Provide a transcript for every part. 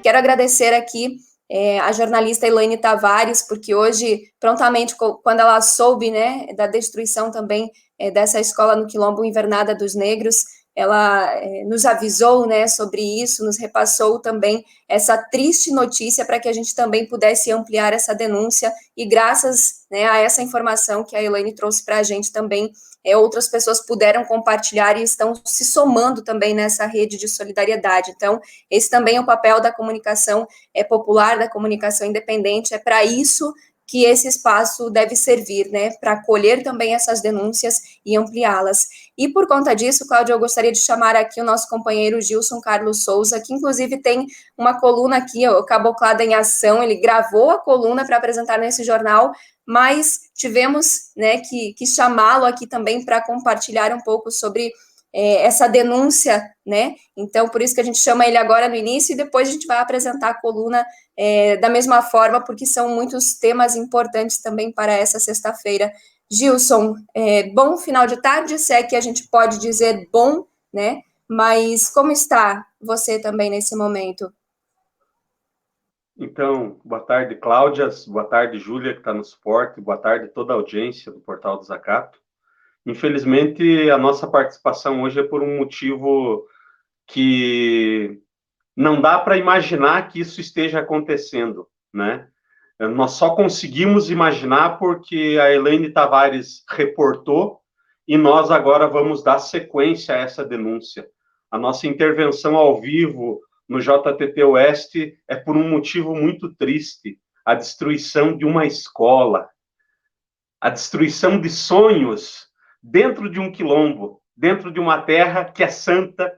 quero agradecer aqui a jornalista Elaine Tavares, porque hoje, prontamente, quando ela soube, né, da destruição também dessa escola no Quilombo Invernada dos Negros, ela nos avisou, né, sobre isso, nos repassou também essa triste notícia para que a gente também pudesse ampliar essa denúncia, e graças, né, a essa informação que a Elaine trouxe para a gente também, outras pessoas puderam compartilhar e estão se somando também nessa rede de solidariedade. Então, esse também é o papel da comunicação popular, da comunicação independente, é para isso que esse espaço deve servir, né, para acolher também essas denúncias e ampliá-las. E por conta disso, Cláudia, eu gostaria de chamar aqui o nosso companheiro Gilson Carlos Souza, que inclusive tem uma coluna aqui, o Caboclada em Ação, ele gravou a coluna para apresentar nesse jornal, mas tivemos, né, que chamá-lo aqui também para compartilhar um pouco sobre essa denúncia, né, então por isso que a gente chama ele agora no início, e depois a gente vai apresentar a coluna da mesma forma, porque são muitos temas importantes também para essa sexta-feira. Gilson, bom final de tarde, se é que a gente pode dizer bom, né, mas como está você também nesse momento? Então, boa tarde, Cláudia, boa tarde, Júlia, que está no suporte, boa tarde toda a audiência do Portal do Zacato. Infelizmente, a nossa participação hoje é por um motivo que não dá para imaginar que isso esteja acontecendo, né? Nós só conseguimos imaginar porque a Elaine Tavares reportou e nós agora vamos dar sequência a essa denúncia. A nossa intervenção ao vivo no JTT Oeste é por um motivo muito triste, a destruição de uma escola, a destruição de sonhos dentro de um quilombo, dentro de uma terra que é santa,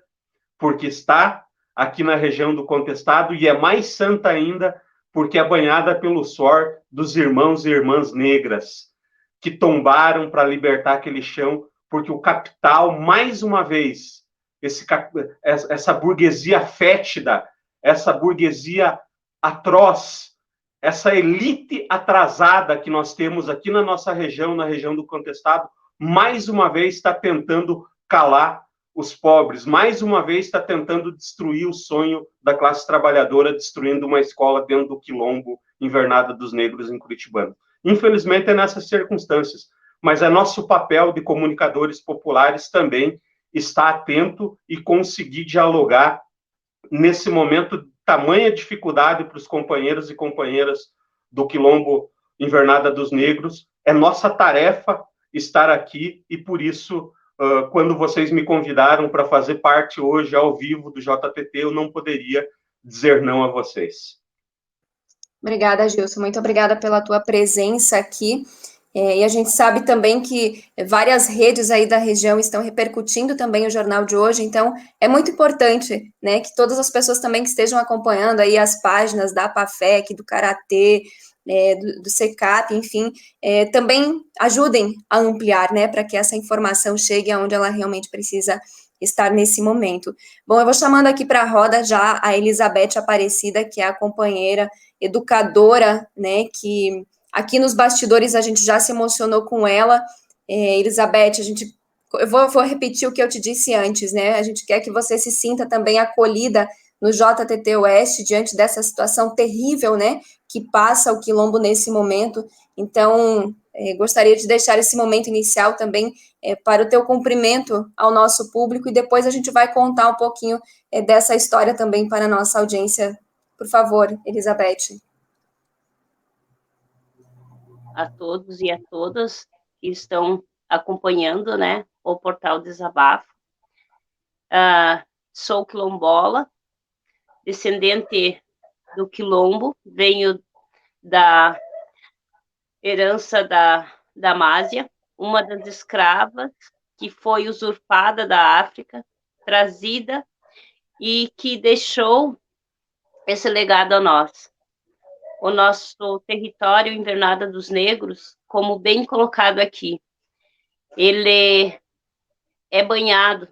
porque está aqui na região do Contestado, e é mais santa ainda porque é banhada pelo suor dos irmãos e irmãs negras que tombaram para libertar aquele chão, porque o capital, mais uma vez, essa burguesia fétida, essa burguesia atroz, essa elite atrasada que nós temos aqui na nossa região, na região do Contestado, mais uma vez está tentando calar os pobres, mais uma vez está tentando destruir o sonho da classe trabalhadora, destruindo uma escola dentro do Quilombo Invernada dos Negros em Curitibano. Infelizmente é nessas circunstâncias, mas é nosso papel de comunicadores populares também estar atento e conseguir dialogar nesse momento de tamanha dificuldade para os companheiros e companheiras do Quilombo Invernada dos Negros. É nossa tarefa estar aqui e, por isso, quando vocês me convidaram para fazer parte hoje, ao vivo, do JTT, eu não poderia dizer não a vocês. Obrigada, Gilson. Muito obrigada pela tua presença aqui. E a gente sabe também que várias redes aí da região estão repercutindo também o jornal de hoje, então é muito importante, né, que todas as pessoas também que estejam acompanhando aí as páginas da APAFEC, do Karatê, do SECAP, enfim, também ajudem a ampliar, né, para que essa informação chegue aonde ela realmente precisa estar nesse momento. Bom, eu vou chamando aqui para a roda já a Elizabeth Aparecida, que é a companheira educadora, né, que aqui nos bastidores a gente já se emocionou com ela. Elizabeth, eu vou repetir o que eu te disse antes, né, a gente quer que você se sinta também acolhida no JTT Oeste, diante dessa situação terrível, né, que passa o Quilombo nesse momento. Então, gostaria de deixar esse momento inicial também para o teu cumprimento ao nosso público, e depois a gente vai contar um pouquinho dessa história também para a nossa audiência. Por favor, Elizabeth. A todos e a todas que estão acompanhando, né, o Portal Desabafo. Sou quilombola, descendente do Quilombo, venho da herança da Másia, uma das escravas que foi usurpada da África, trazida e que deixou esse legado a nós. O nosso território Invernada dos Negros, como bem colocado aqui, ele é banhado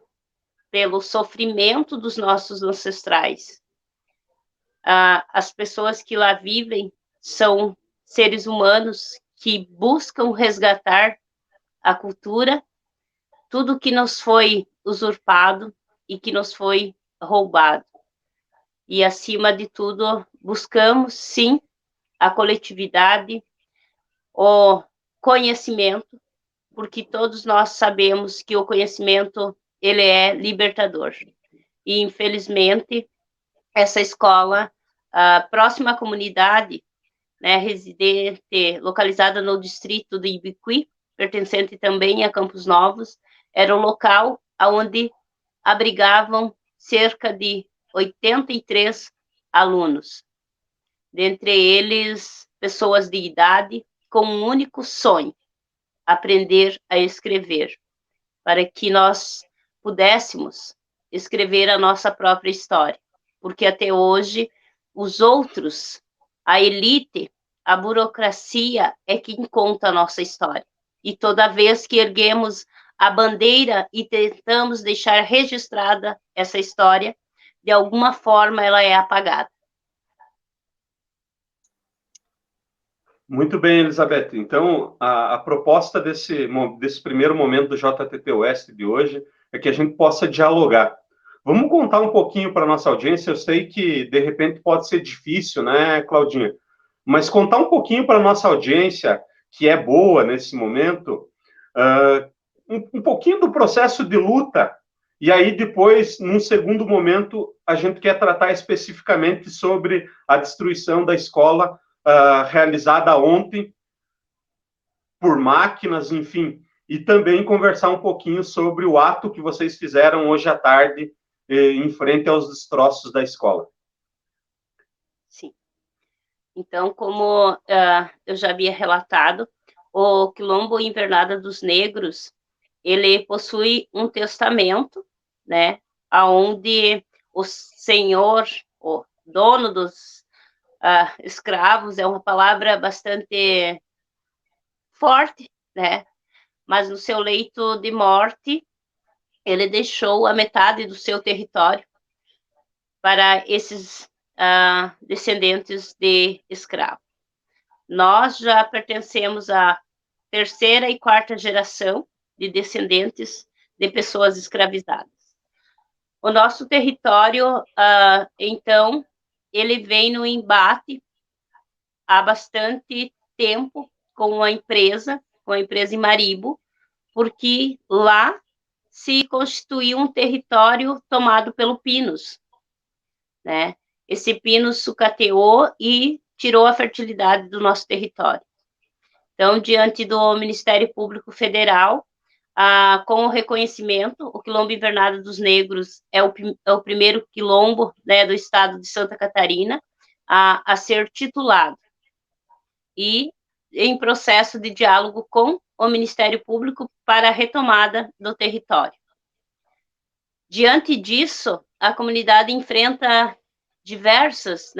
pelo sofrimento dos nossos ancestrais. As pessoas que lá vivem são seres humanos que buscam resgatar a cultura, tudo que nos foi usurpado e que nos foi roubado. e, acima de tudo, buscamos, sim, a coletividade, o conhecimento, porque todos nós sabemos que o conhecimento, ele é libertador. E, infelizmente, essa escola, próxima à comunidade, né, residente, localizada no distrito de Ibiqui, pertencente também a Campos Novos, era o local onde abrigavam cerca de 83 alunos, dentre eles pessoas de idade com um único sonho, aprender a escrever, para que nós pudéssemos escrever a nossa própria história, porque até hoje os outros, a elite, a burocracia é quem conta a nossa história. E toda vez que erguemos a bandeira e tentamos deixar registrada essa história, de alguma forma ela é apagada. Muito bem, Elizabeth. Então, a proposta desse primeiro momento do JTT Oeste de hoje é que a gente possa dialogar. Vamos contar um pouquinho para a nossa audiência. Eu sei que, de repente, pode ser difícil, né, Claudinha? Mas contar um pouquinho para a nossa audiência, que é boa nesse momento, um pouquinho do processo de luta. E aí, depois, num segundo momento, a gente quer tratar especificamente sobre a destruição da escola realizada ontem por máquinas, enfim, e também conversar um pouquinho sobre o ato que vocês fizeram hoje à tarde em frente aos destroços da escola. Sim. Então, como eu já havia relatado, o Quilombo Invernada dos Negros, ele possui um testamento, né, onde o senhor, o dono dos escravos, é uma palavra bastante forte, né? Mas no seu leito de morte, ele deixou a metade do seu território para esses descendentes de escravos. Nós já pertencemos à terceira e quarta geração de descendentes de pessoas escravizadas. O nosso território, então, ele vem no embate há bastante tempo com a empresa em Maribo, porque lá se constituiu um território tomado pelo Pinus, né? Esse Pinus sucateou e tirou a fertilidade do nosso território. Então, diante do Ministério Público Federal, com o reconhecimento, o Quilombo Invernada dos Negros é o primeiro quilombo, né, do estado de Santa Catarina a ser titulado. E em processo de diálogo com o Ministério Público para a retomada do território. Diante disso, a comunidade enfrenta diversos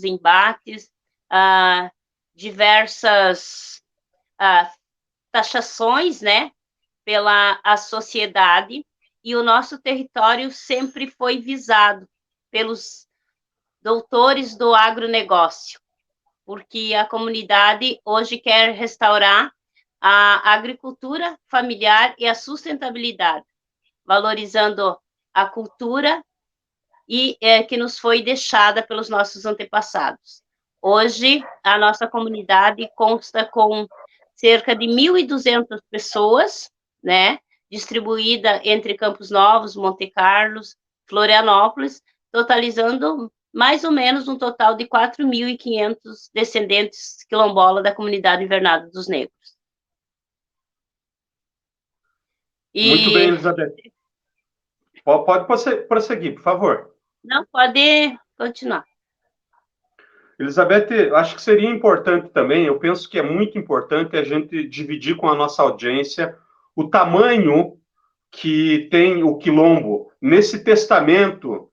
embates, diversas taxações, né, pela a sociedade, e o nosso território sempre foi visado pelos doutores do agronegócio, porque a comunidade hoje quer restaurar a agricultura familiar e a sustentabilidade, valorizando a cultura e que nos foi deixada pelos nossos antepassados. Hoje, a nossa comunidade consta com cerca de 1.200 pessoas, né, distribuída entre Campos Novos, Monte Carlos, Florianópolis, totalizando mais ou menos um total de 4.500 descendentes quilombola da comunidade Invernada dos Negros. Muito bem, Elizabeth. Pode prosseguir, por favor. Não, pode continuar. Elizabeth, acho que seria importante também, eu penso que é muito importante a gente dividir com a nossa audiência o tamanho que tem o quilombo nesse testamento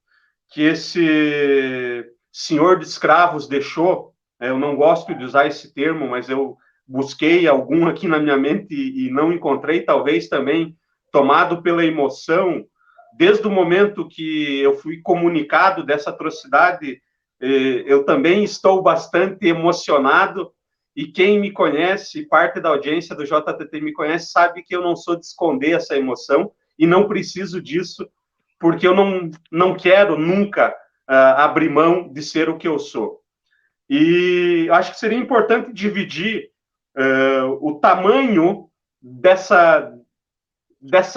que esse senhor de escravos deixou. Eu não gosto de usar esse termo, mas eu busquei algum aqui na minha mente e não encontrei, talvez também tomado pela emoção. Desde o momento que eu fui comunicado dessa atrocidade, eu também estou bastante emocionado, e quem me conhece, parte da audiência do JTT me conhece, sabe que eu não sou de esconder essa emoção, e não preciso disso, porque eu não quero nunca abrir mão de ser o que eu sou. E acho que seria importante dividir o tamanho dessa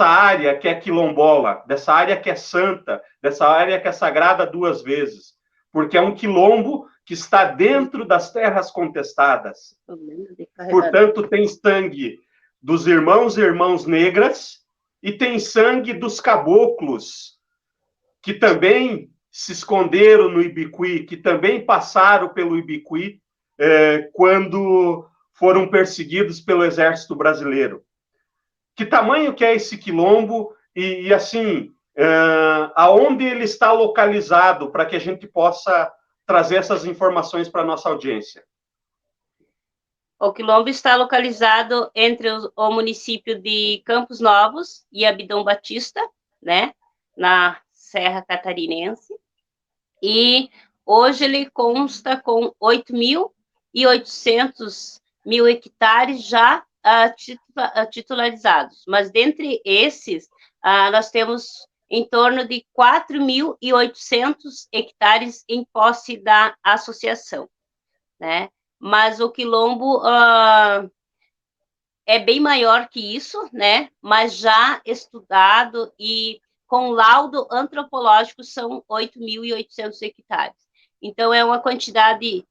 área que é quilombola, dessa área que é santa, dessa área que é sagrada 2 vezes, porque é um quilombo que está dentro das terras contestadas. Portanto, tem sangue dos irmãos e irmãs negras e tem sangue dos caboclos, que também se esconderam no Ibiqui, que também passaram pelo Ibiqui quando foram perseguidos pelo Exército Brasileiro. Que tamanho que é esse quilombo e assim, aonde ele está localizado para que a gente possa trazer essas informações para a nossa audiência? O quilombo está localizado entre o município de Campos Novos e Abidão Batista, né, na Serra Catarinense, e hoje ele consta com 8.800 hectares já titularizados, mas dentre esses, nós temos em torno de 4.800 hectares em posse da associação, né? Mas o quilombo é bem maior que isso, né? Mas já estudado e com laudo antropológico são 8.800 hectares. Então, é uma quantidade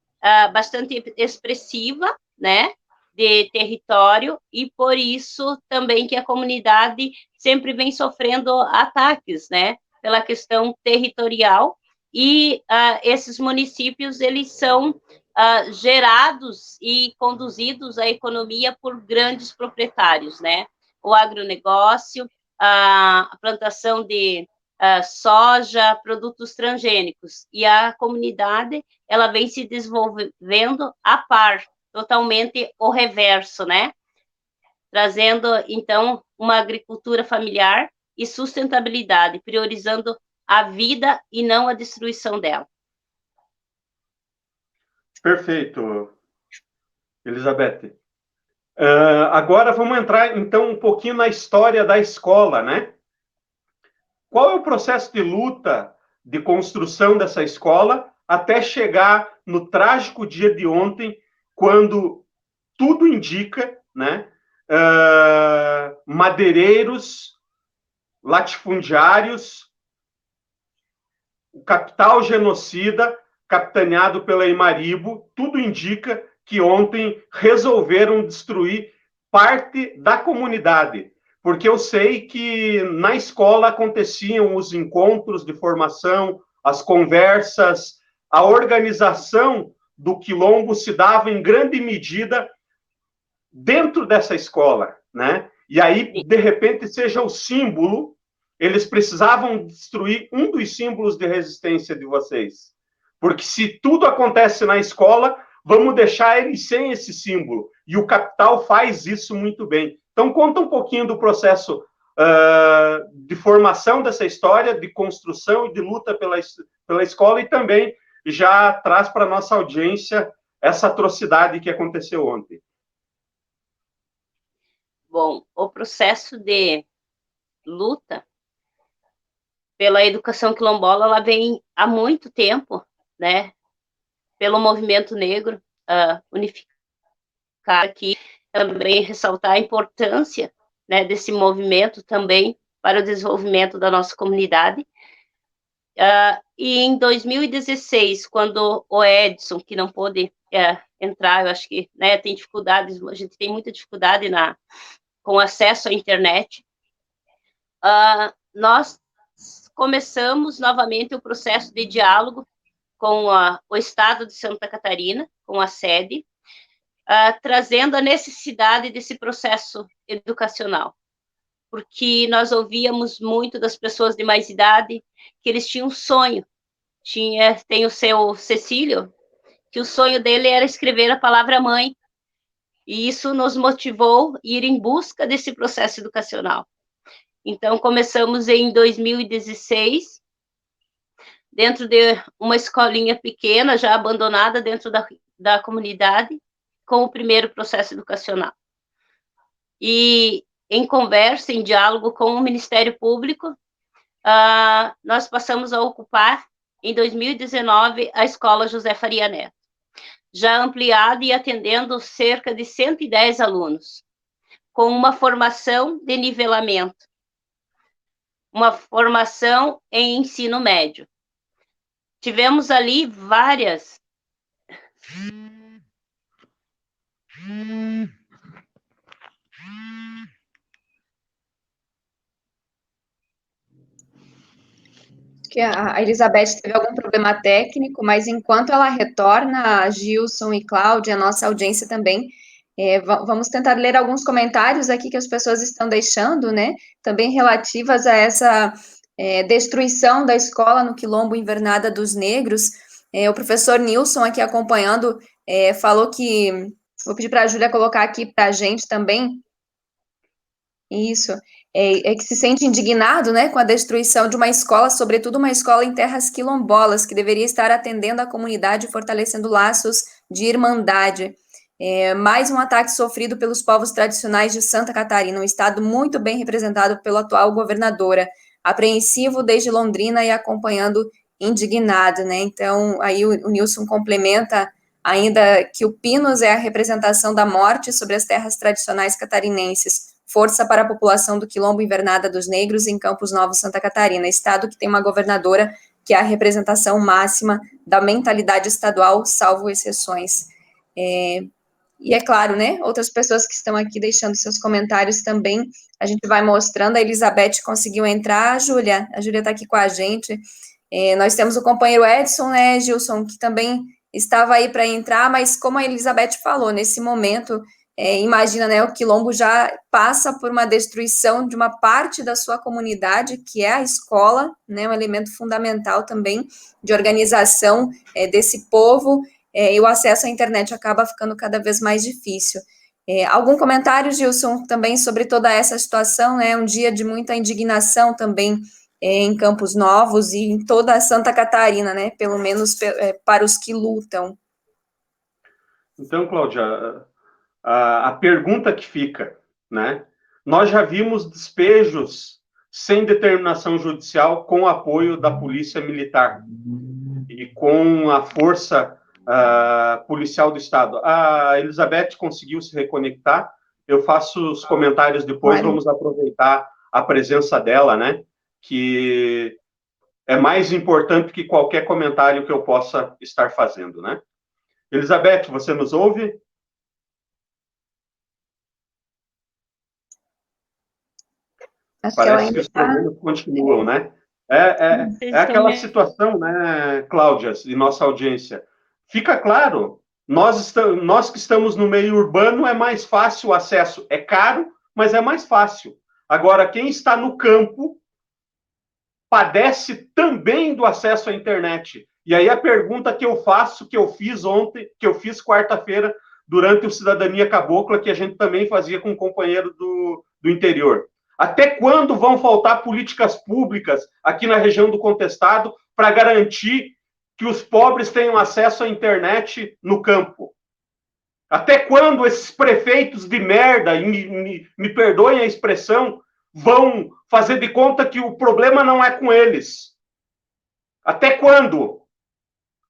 bastante expressiva, né, de território, e por isso também que a comunidade sempre vem sofrendo ataques, né, pela questão territorial, e esses municípios, eles são gerados e conduzidos à economia por grandes proprietários, né, o agronegócio, a plantação de soja, produtos transgênicos, e a comunidade, ela vem se desenvolvendo a par, totalmente o reverso, né? Trazendo, então, uma agricultura familiar e sustentabilidade, priorizando a vida e não a destruição dela. Perfeito, Elizabeth. Agora vamos entrar, então, um pouquinho na história da escola, né? Qual é o processo de luta, de construção dessa escola, até chegar no trágico dia de ontem, quando tudo indica, né? Madeireiros, latifundiários, o capital genocida, capitaneado pela Imaribo, tudo indica que ontem resolveram destruir parte da comunidade, porque eu sei que na escola aconteciam os encontros de formação, as conversas, a organização do quilombo se dava em grande medida dentro dessa escola, né? E aí, de repente, seja o símbolo, eles precisavam destruir um dos símbolos de resistência de vocês. Porque se tudo acontece na escola, vamos deixar eles sem esse símbolo. E o capital faz isso muito bem. Então, conta um pouquinho do processo de formação dessa história, de construção e de luta pela escola, e também já traz para a nossa audiência essa atrocidade que aconteceu ontem. Bom, o processo de luta pela educação quilombola, ela vem há muito tempo, né, pelo movimento negro, unificar aqui, também ressaltar a importância, né, desse movimento também para o desenvolvimento da nossa comunidade. E em 2016, quando o Edson, que não pôde entrar, eu acho que, né, tem dificuldades, a gente tem muita dificuldade com acesso à internet, nós começamos novamente o processo de diálogo com o Estado de Santa Catarina, com a sede, trazendo a necessidade desse processo educacional, porque nós ouvíamos muito das pessoas de mais idade que eles tinham um sonho. Tem o seu Cecílio, que o sonho dele era escrever a palavra mãe, e isso nos motivou a ir em busca desse processo educacional. Então, começamos em 2016, dentro de uma escolinha pequena, já abandonada dentro da comunidade, com o primeiro processo educacional. E em conversa, em diálogo com o Ministério Público, nós passamos a ocupar em 2019, a Escola José Faria Neto, já ampliada e atendendo cerca de 110 alunos, com uma formação de nivelamento, uma formação em ensino médio. Tivemos ali várias que a Elizabeth teve algum problema técnico, mas enquanto ela retorna, a Gilson e Cláudia, a nossa audiência também, vamos tentar ler alguns comentários aqui que as pessoas estão deixando, né, também relativas a essa destruição da escola no Quilombo Invernada dos Negros. O professor Nilson, aqui acompanhando, falou que, vou pedir para a Júlia colocar aqui para a gente também, isso, que se sente indignado, né, com a destruição de uma escola, sobretudo uma escola em terras quilombolas, que deveria estar atendendo a comunidade e fortalecendo laços de irmandade. Mais um ataque sofrido pelos povos tradicionais de Santa Catarina, um estado muito bem representado pela atual governadora, apreensivo desde Londrina e acompanhando indignado, né, então aí o Nilson complementa ainda que o Pinos é a representação da morte sobre as terras tradicionais catarinenses, força para a população do Quilombo Invernada dos Negros em Campos Novos, Santa Catarina, estado que tem uma governadora que é a representação máxima da mentalidade estadual, salvo exceções. E é claro, né, outras pessoas que estão aqui deixando seus comentários também, a gente vai mostrando, a Elizabeth conseguiu entrar, a Júlia está aqui com a gente, nós temos o companheiro Edson, né, Gilson, que também estava aí para entrar, mas como a Elizabeth falou, nesse momento, imagina, né, o Quilombo já passa por uma destruição de uma parte da sua comunidade, que é a escola, né, um elemento fundamental também de organização desse povo, e o acesso à internet acaba ficando cada vez mais difícil. Algum comentário, Gilson, também sobre toda essa situação, né, um dia de muita indignação também em Campos Novos e em toda a Santa Catarina, né, pelo menos para os que lutam. Então, Cláudia, a pergunta que fica, né? Nós já vimos despejos sem determinação judicial com apoio da polícia militar e com a força policial do Estado. A Elizabeth conseguiu se reconectar, eu faço os comentários depois, vamos aproveitar a presença dela, né? Que é mais importante que qualquer comentário que eu possa estar fazendo, né? Elizabeth, você nos ouve? Parece que os problemas continuam, né? É aquela situação, né, Cláudia, e nossa audiência. Fica claro, nós que estamos no meio urbano, é mais fácil o acesso. É caro, mas é mais fácil. Agora, quem está no campo padece também do acesso à internet. E aí a pergunta que eu faço, que eu fiz ontem, que eu fiz quarta-feira, durante o Cidadania Cabocla, que a gente também fazia com um companheiro do interior. Até quando vão faltar políticas públicas aqui na região do Contestado para garantir que os pobres tenham acesso à internet no campo? Até quando esses prefeitos de merda, e me perdoem a expressão, vão fazer de conta que o problema não é com eles? Até quando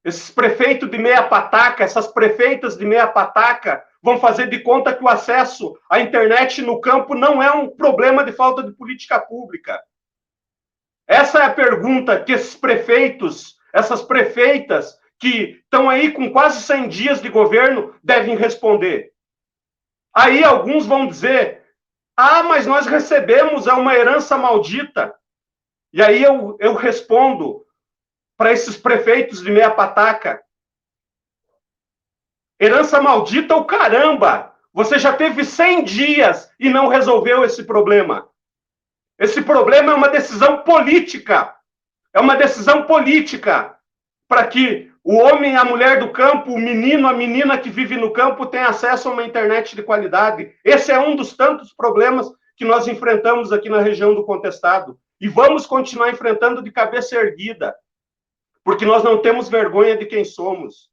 esses prefeitos de meia pataca, essas prefeitas de meia pataca, vão fazer de conta que o acesso à internet no campo não é um problema de falta de política pública? Essa é a pergunta que esses prefeitos, essas prefeitas que estão aí com quase 100 dias de governo devem responder. Aí alguns vão dizer: mas nós recebemos uma herança maldita. E aí eu respondo para esses prefeitos de meia pataca: herança maldita o caramba! Você já teve 100 dias e não resolveu esse problema. Esse problema é uma decisão política. É uma decisão política para que o homem e a mulher do campo, o menino, a menina que vive no campo tenha acesso a uma internet de qualidade. Esse é um dos tantos problemas que nós enfrentamos aqui na região do Contestado. E vamos continuar enfrentando de cabeça erguida, porque nós não temos vergonha de quem somos.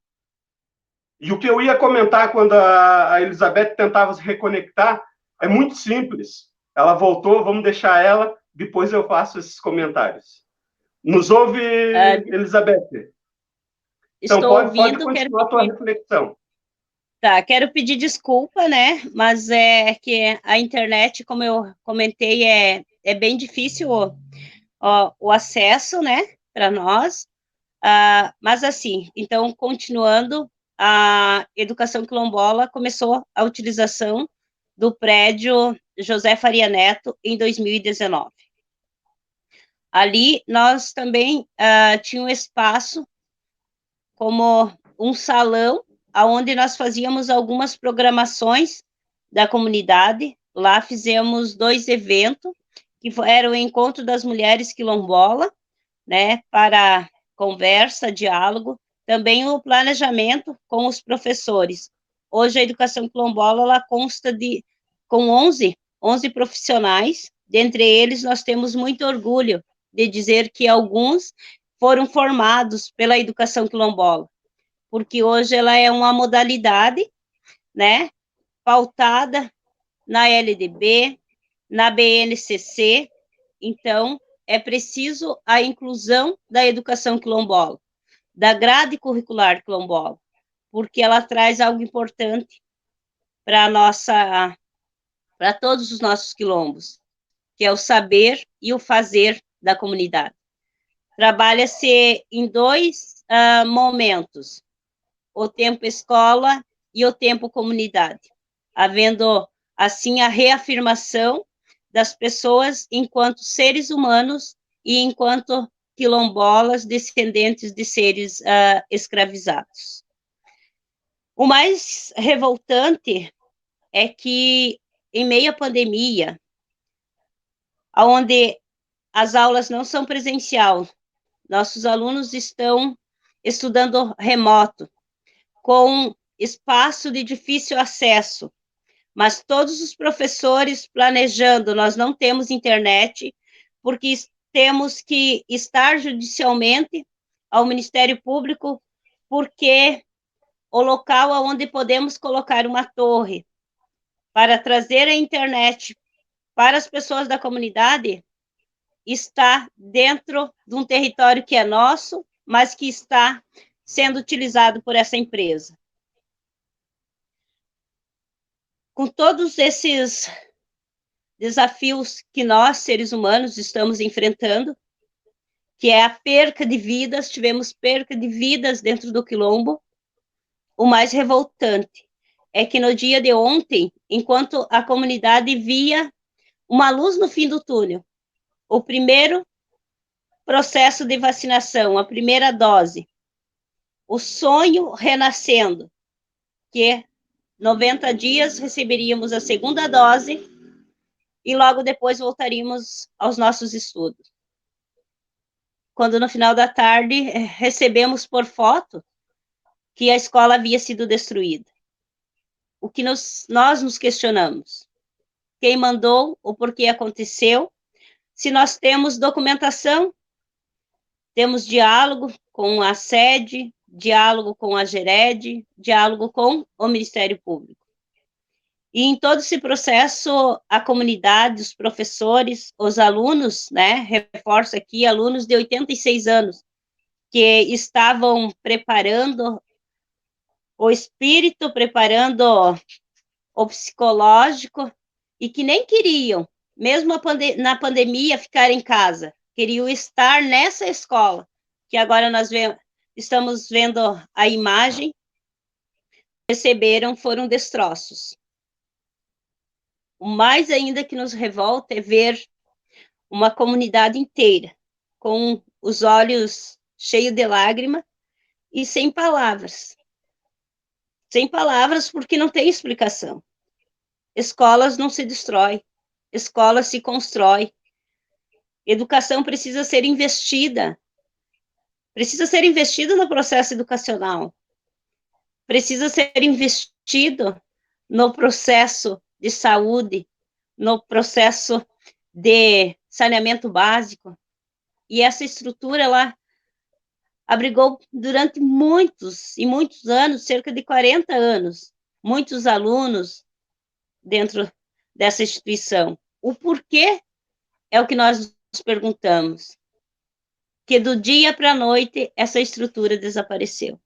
E o que eu ia comentar quando a Elizabeth tentava se reconectar é muito simples. Ela voltou, vamos deixar ela, depois eu faço esses comentários. Nos ouve, Elizabeth? Então, Estou pode ouvindo, continuar a tua reflexão. Tá, quero pedir desculpa, né? Mas é que a internet, como eu comentei, é bem difícil o acesso, né, para nós. Mas assim, então, continuando, a educação quilombola começou a utilização do prédio José Faria Neto em 2019. Ali, nós também tinha um espaço como um salão, onde nós fazíamos algumas programações da comunidade. Lá fizemos 2 eventos, que era o Encontro das Mulheres Quilombola, né, para conversa, diálogo, também o planejamento com os professores. Hoje a educação quilombola, ela consta com 11 profissionais, dentre eles nós temos muito orgulho de dizer que alguns foram formados pela educação quilombola, porque hoje ela é uma modalidade, né, pautada na LDB, na BNCC, então é preciso a inclusão da educação quilombola, da grade curricular quilombola, porque ela traz algo importante para todos os nossos quilombos, que é o saber e o fazer da comunidade. Trabalha-se em 2 momentos, o tempo escola e o tempo comunidade, havendo, assim, a reafirmação das pessoas enquanto seres humanos e enquanto quilombolas descendentes de seres escravizados. O mais revoltante é que, em meio à pandemia, onde as aulas não são presencial, nossos alunos estão estudando remoto, com espaço de difícil acesso, mas todos os professores planejando, nós não temos internet, porque temos que estar judicialmente ao Ministério Público, porque o local onde podemos colocar uma torre para trazer a internet para as pessoas da comunidade está dentro de um território que é nosso, mas que está sendo utilizado por essa empresa. Com todos esses desafios que nós, seres humanos, estamos enfrentando, que é a perca de vidas, tivemos perca de vidas dentro do quilombo, o mais revoltante é que no dia de ontem, enquanto a comunidade via uma luz no fim do túnel, o primeiro processo de vacinação, a primeira dose, o sonho renascendo, que 90 dias receberíamos a segunda dose e logo depois voltaríamos aos nossos estudos. Quando no final da tarde recebemos por foto que a escola havia sido destruída. O que nós nos questionamos? Quem mandou, o porquê aconteceu? Se nós temos documentação, temos diálogo com a sede, diálogo com a Gered, diálogo com o Ministério Público. E em todo esse processo, a comunidade, os professores, os alunos, né, reforço aqui, alunos de 86 anos, que estavam preparando o espírito, preparando o psicológico, e que nem queriam, mesmo na pandemia, ficar em casa, queriam estar nessa escola, que agora nós estamos vendo a imagem, receberam, foram destroços. O mais ainda que nos revolta é ver uma comunidade inteira com os olhos cheios de lágrima e sem palavras. Sem palavras porque não tem explicação. Escolas não se destrói, escola se constrói. Educação precisa ser investida no processo educacional, precisa ser investido no processo de saúde, no processo de saneamento básico, e essa estrutura, ela abrigou durante muitos e muitos anos, cerca de 40 anos, muitos alunos dentro dessa instituição. O porquê é o que nós nos perguntamos. que do dia para a noite essa estrutura desapareceu.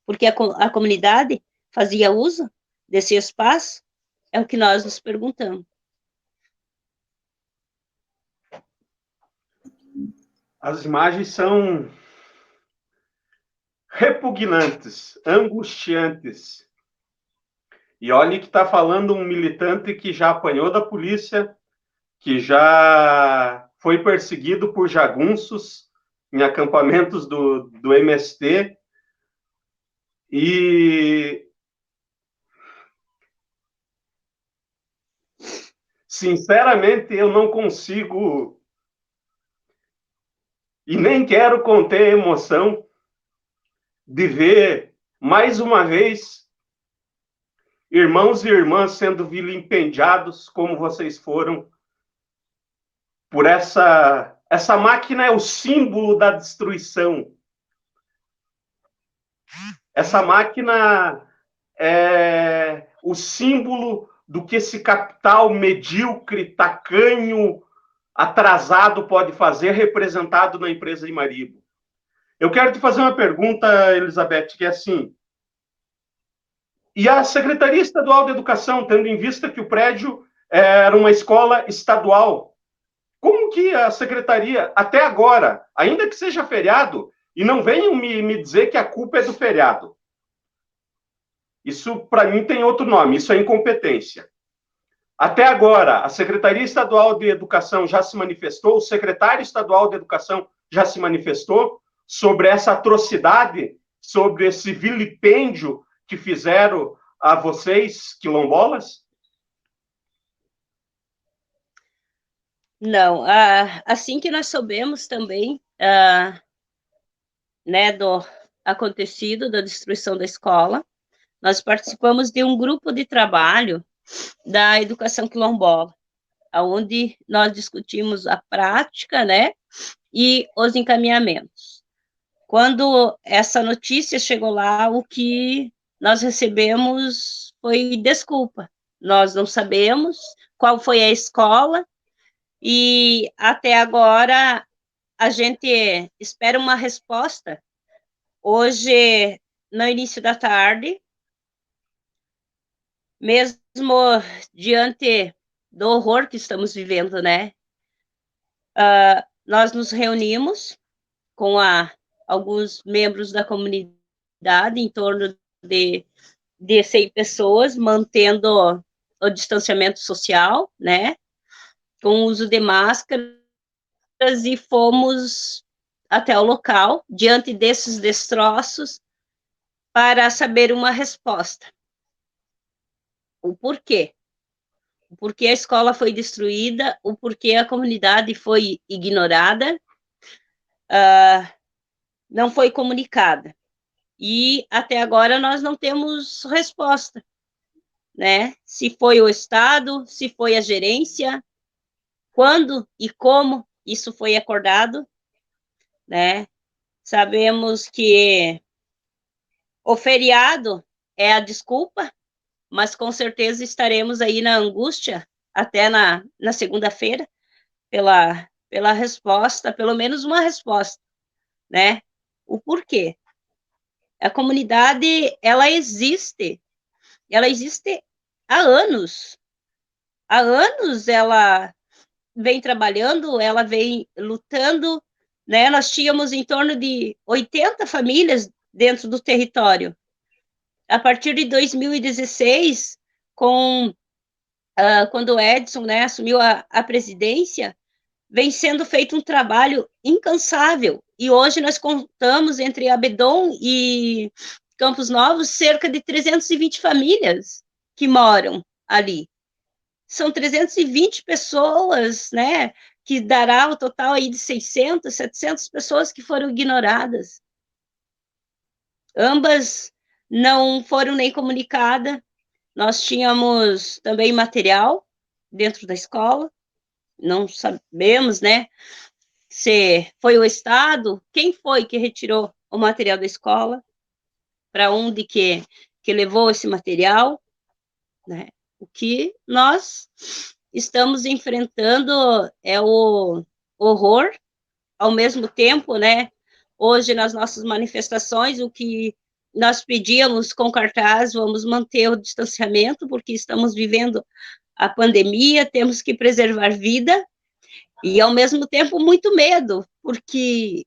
Porque a comunidade fazia uso desse espaço? É o que nós nos perguntamos. As imagens são repugnantes, angustiantes. E olhe que está falando um militante que já apanhou da polícia, que já foi perseguido por jagunços em acampamentos do MST. E, sinceramente, eu não consigo e nem quero conter a emoção de ver, mais uma vez, irmãos e irmãs sendo vilipendiados como vocês foram por essa máquina. É o símbolo da destruição. Essa máquina é o símbolo do que esse capital medíocre, tacanho, atrasado pode fazer, representado na empresa Imaribo. Eu quero te fazer uma pergunta, Elizabeth, que é assim: e a Secretaria Estadual de Educação, tendo em vista que o prédio era uma escola estadual, como que a Secretaria, até agora, ainda que seja feriado, e não venham me dizer que a culpa é do feriado. Isso, para mim, tem outro nome, isso é incompetência. Até agora, a Secretaria Estadual de Educação já se manifestou, o secretário estadual de Educação já se manifestou sobre essa atrocidade, sobre esse vilipêndio que fizeram a vocês, quilombolas? Não, assim que nós soubemos também, né, do acontecido, da destruição da escola, nós participamos de um grupo de trabalho da educação quilombola, onde nós discutimos a prática, né, e os encaminhamentos. Quando essa notícia chegou lá, o que nós recebemos foi desculpa. Nós não sabemos qual foi a escola e até agora a gente espera uma resposta. Hoje, no início da tarde, mesmo diante do horror que estamos vivendo, né? Nós nos reunimos com alguns membros da comunidade, em torno de 100 pessoas, mantendo o distanciamento social, né? Com o uso de máscaras, e fomos até o local, diante desses destroços, para saber uma resposta. O porquê. O porquê a escola foi destruída, o porquê a comunidade foi ignorada, não foi comunicada. E até agora nós não temos resposta, né? Se foi o Estado, se foi a gerência, quando e como isso foi acordado, né? Sabemos que o feriado é a desculpa, mas com certeza estaremos aí na angústia até na segunda-feira pela resposta, pelo menos uma resposta, né? O porquê. A comunidade, ela existe há anos. Há anos ela vem trabalhando, ela vem lutando, né? Nós tínhamos em torno de 80 famílias dentro do território. A partir de 2016, quando o Edson, né, assumiu a presidência, vem sendo feito um trabalho incansável. E hoje nós contamos, entre Abedon e Campos Novos, cerca de 320 famílias que moram ali. São 320 pessoas, né, que dará o total aí de 600, 700 pessoas que foram ignoradas. Ambas não foram nem comunicadas. Nós tínhamos também material dentro da escola, não sabemos, né, se foi o Estado, quem foi que retirou o material da escola, para onde que levou esse material, né? O que nós estamos enfrentando é o horror ao mesmo tempo, né, hoje nas nossas manifestações, o que nós pedíamos com cartaz, vamos manter o distanciamento, porque estamos vivendo a pandemia, temos que preservar vida, e ao mesmo tempo muito medo, porque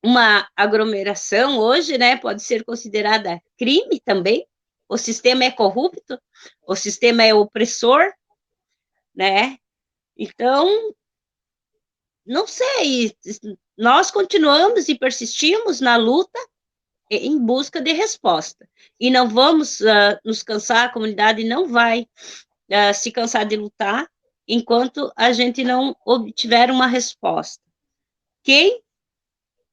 uma aglomeração hoje, né, pode ser considerada crime também, o sistema é corrupto, o sistema é opressor, né, então, não sei, nós continuamos e persistimos na luta em busca de resposta, e não vamos nos cansar, a comunidade não vai se cansar de lutar, enquanto a gente não obtiver uma resposta. Quem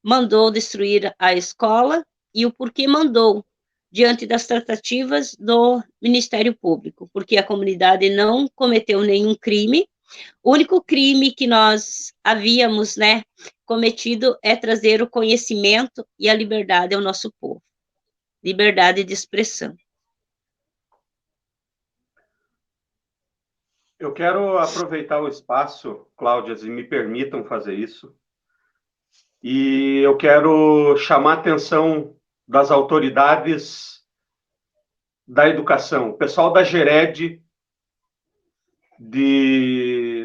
mandou destruir a escola e o porquê mandou, diante das tratativas do Ministério Público, porque a comunidade não cometeu nenhum crime, o único crime que nós havíamos, né, cometido é trazer o conhecimento e a liberdade ao nosso povo, liberdade de expressão. Eu quero aproveitar o espaço, Cláudia, e me permitam fazer isso, e eu quero chamar a atenção das autoridades da educação, o pessoal da Gered,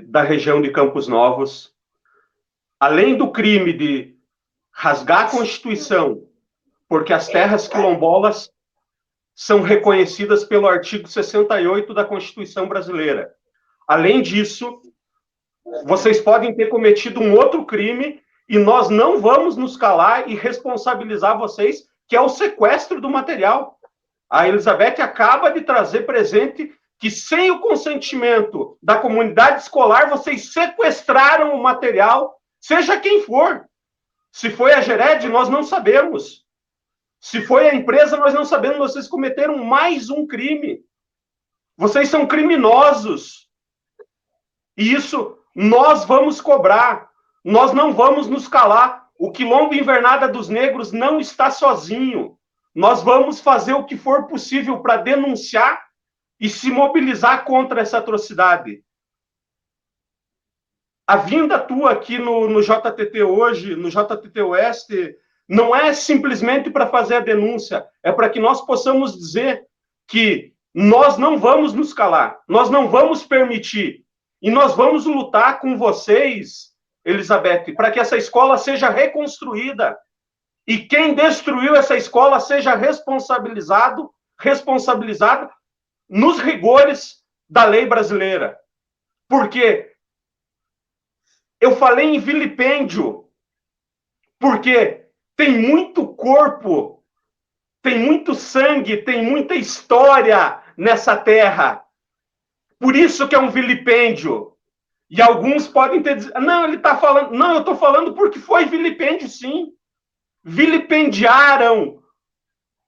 da região de Campos Novos, além do crime de rasgar a Constituição, porque as terras quilombolas são reconhecidas pelo artigo 68 da Constituição brasileira. Além disso, vocês podem ter cometido um outro crime e nós não vamos nos calar e responsabilizar vocês, que é o sequestro do material. A Elizabeth acaba de trazer presente que, sem o consentimento da comunidade escolar, vocês sequestraram o material, seja quem for. Se foi a Gered, nós não sabemos. Se foi a empresa, nós não sabemos. Vocês cometeram mais um crime. Vocês são criminosos. E isso nós vamos cobrar. Nós não vamos nos calar. O Quilombo Invernada dos Negros não está sozinho. Nós vamos fazer o que for possível para denunciar e se mobilizar contra essa atrocidade. A vinda tua aqui no JTT hoje, no JTT Oeste, não é simplesmente para fazer a denúncia, é para que nós possamos dizer que nós não vamos nos calar, nós não vamos permitir, e nós vamos lutar com vocês, Elizabeth, para que essa escola seja reconstruída, e quem destruiu essa escola seja responsabilizado nos rigores da lei brasileira. Porque eu falei em vilipêndio, porque tem muito corpo, tem muito sangue, tem muita história nessa terra. Por isso que é um vilipêndio. E alguns podem ter dizer, não, ele está falando, não, eu estou falando porque foi vilipêndio, sim. Vilipendiaram.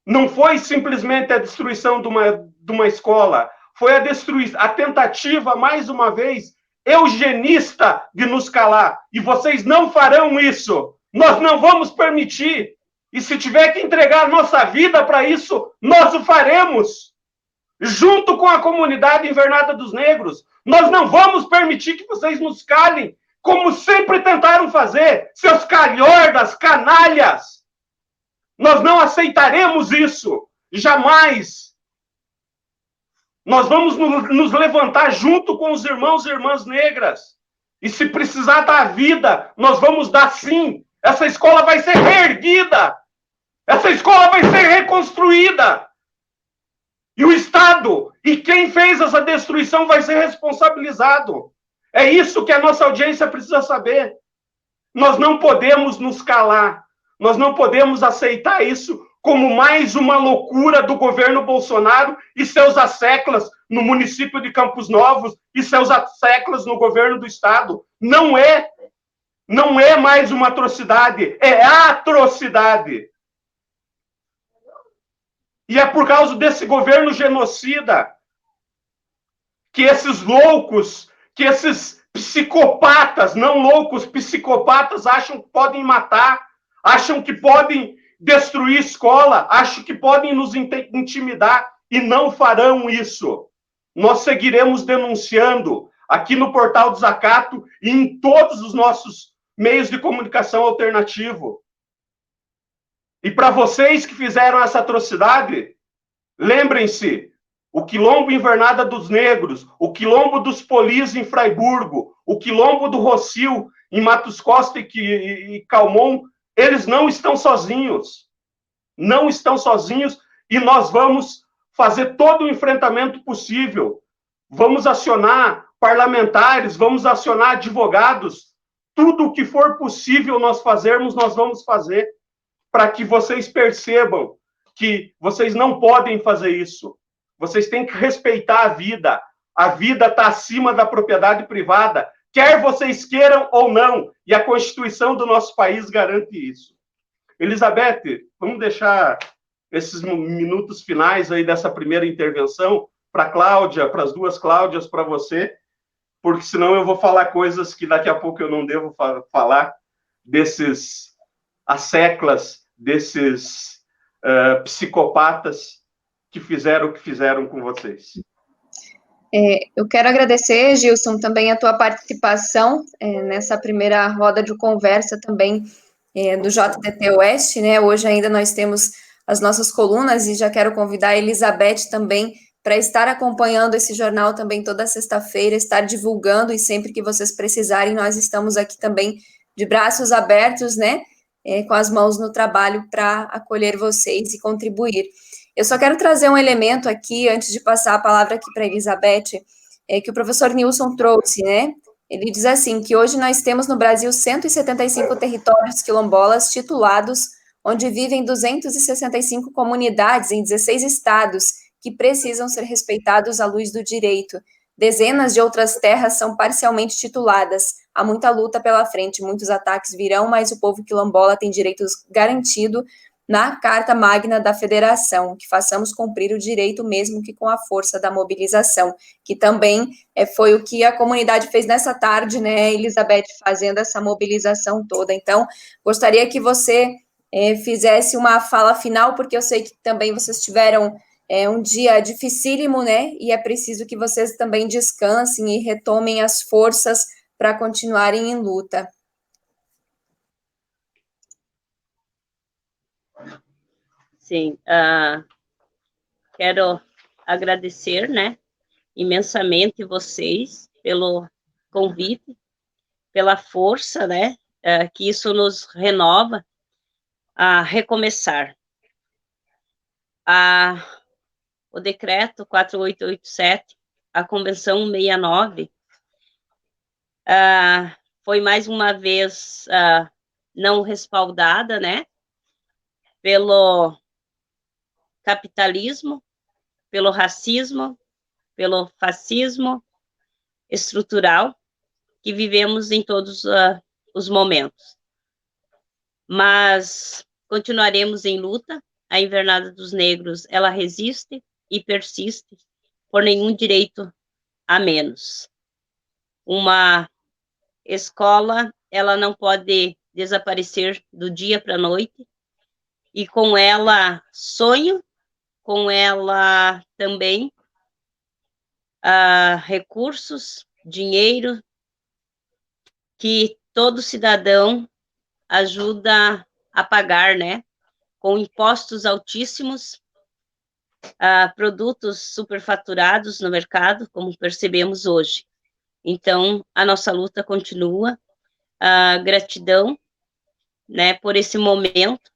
Não foi simplesmente a destruição de uma escola, foi a tentativa, mais uma vez, eugenista de nos calar. E vocês não farão isso. Nós não vamos permitir. E se tiver que entregar a nossa vida para isso, nós o faremos. Junto com a comunidade Invernada dos Negros. Nós não vamos permitir que vocês nos calem, como sempre tentaram fazer, seus calhordas, canalhas. Nós não aceitaremos isso. Jamais. Nós vamos nos levantar junto com os irmãos e irmãs negras. E se precisar dar vida, nós vamos dar sim. Essa escola vai ser reerguida. Essa escola vai ser reconstruída. E o Estado, e quem fez essa destruição vai ser responsabilizado. É isso que a nossa audiência precisa saber. Nós não podemos nos calar. Nós não podemos aceitar isso como mais uma loucura do governo Bolsonaro e seus asseclas no município de Campos Novos e seus asseclas no governo do Estado. Não é mais uma atrocidade, é a atrocidade. E é por causa desse governo genocida que esses loucos, que esses psicopatas, não loucos, psicopatas, acham que podem matar, acham que podem destruir escola, acham que podem nos intimidar e não farão isso. Nós seguiremos denunciando aqui no Portal do Zacato e em todos os nossos meios de comunicação alternativo. E para vocês que fizeram essa atrocidade, lembrem-se, o Quilombo Invernada dos Negros, o Quilombo dos Polis em Fraiburgo, o Quilombo do Rocio em Matos Costa e Calmon, eles não estão sozinhos. Não estão sozinhos e nós vamos fazer todo o enfrentamento possível. Vamos acionar parlamentares, vamos acionar advogados. Tudo o que for possível nós fazermos, nós vamos fazer para que vocês percebam que vocês não podem fazer isso. Vocês têm que respeitar a vida. A vida está acima da propriedade privada, quer vocês queiram ou não, e a Constituição do nosso país garante isso. Elizabeth, vamos deixar esses minutos finais aí dessa primeira intervenção para a Cláudia, para as duas Cláudias, para você, porque senão eu vou falar coisas que daqui a pouco eu não devo falar, desses asseclas, desses psicopatas que fizeram o que fizeram com vocês. Eu quero agradecer, Gilson, também a tua participação nessa primeira roda de conversa também do JDT Oeste, né? Hoje ainda nós temos as nossas colunas e já quero convidar a Elizabeth também para estar acompanhando esse jornal também toda sexta-feira, estar divulgando e sempre que vocês precisarem, nós estamos aqui também de braços abertos, né? Com as mãos no trabalho para acolher vocês e contribuir. Eu só quero trazer um elemento aqui, antes de passar a palavra aqui para a Elizabeth, que o professor Nilson trouxe, né? Ele diz assim, que hoje nós temos no Brasil 175 territórios quilombolas titulados, onde vivem 265 comunidades em 16 estados, que precisam ser respeitados à luz do direito. Dezenas de outras terras são parcialmente tituladas. Há muita luta pela frente, muitos ataques virão, mas o povo quilombola tem direitos garantidos na Carta Magna da Federação, que façamos cumprir o direito mesmo que com a força da mobilização, que também foi o que a comunidade fez nessa tarde, né, Elizabeth, fazendo essa mobilização toda. Então, gostaria que você fizesse uma fala final, porque eu sei que também vocês tiveram um dia dificílimo, né, e é preciso que vocês também descansem e retomem as forças para continuarem em luta. Sim, quero agradecer, né, imensamente vocês pelo convite, pela força, né, que isso nos renova a recomeçar. O decreto 4887, a Convenção 69, foi mais uma vez não respaldada, né, pelo capitalismo, pelo racismo, pelo fascismo estrutural que vivemos em todos os momentos. Mas continuaremos em luta. A Invernada dos Negros, ela resiste e persiste por nenhum direito a menos. Uma escola, ela não pode desaparecer do dia para a noite, e com ela sonho, com ela também recursos, dinheiro, que todo cidadão ajuda a pagar, né? Com impostos altíssimos, produtos superfaturados no mercado, como percebemos hoje. Então, a nossa luta continua. Gratidão, né, por esse momento,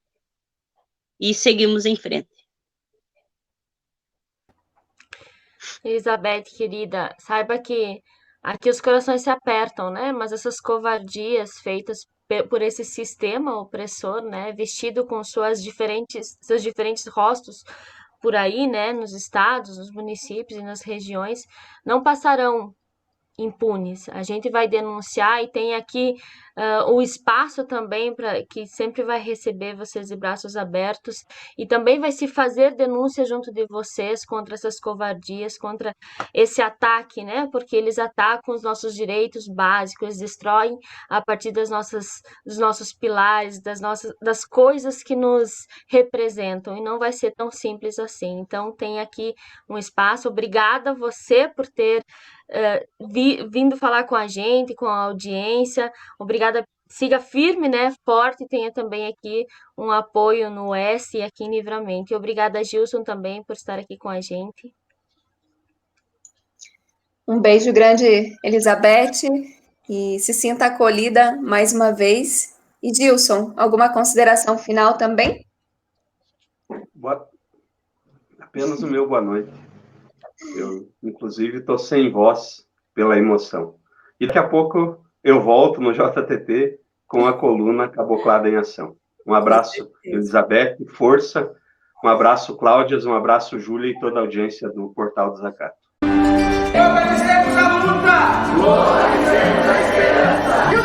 e seguimos em frente. Elizabeth, querida, saiba que aqui os corações se apertam, né? Mas essas covardias feitas por esse sistema opressor, né? Vestido com seus diferentes rostos por aí, né? Nos estados, nos municípios e nas regiões, não passarão impunes. A gente vai denunciar e tem aqui o espaço também que sempre vai receber vocês de braços abertos e também vai se fazer denúncia junto de vocês contra essas covardias, contra esse ataque, né? Porque eles atacam os nossos direitos básicos, eles destroem a partir dos nossos pilares, das coisas que nos representam, e não vai ser tão simples assim. Então tem aqui um espaço. Obrigada a você por ter vindo falar com a gente, com a audiência. Obrigada siga firme, né, forte, tenha também aqui um apoio no S e aqui em Livramento. E obrigada, Gilson, também por estar aqui com a gente. Um beijo grande, Elizabeth, e se sinta acolhida mais uma vez. E Gilson, alguma consideração final também? Apenas o meu boa noite. Eu, inclusive, estou sem voz pela emoção. E daqui a pouco eu volto no JTT com a coluna Caboclada em Ação. Um abraço, Elizabeth, força. Um abraço, Cláudias. Um abraço, Júlia e toda a audiência do Portal do Zacato. Fortalecemos a luta! Fortalecemos a esperança!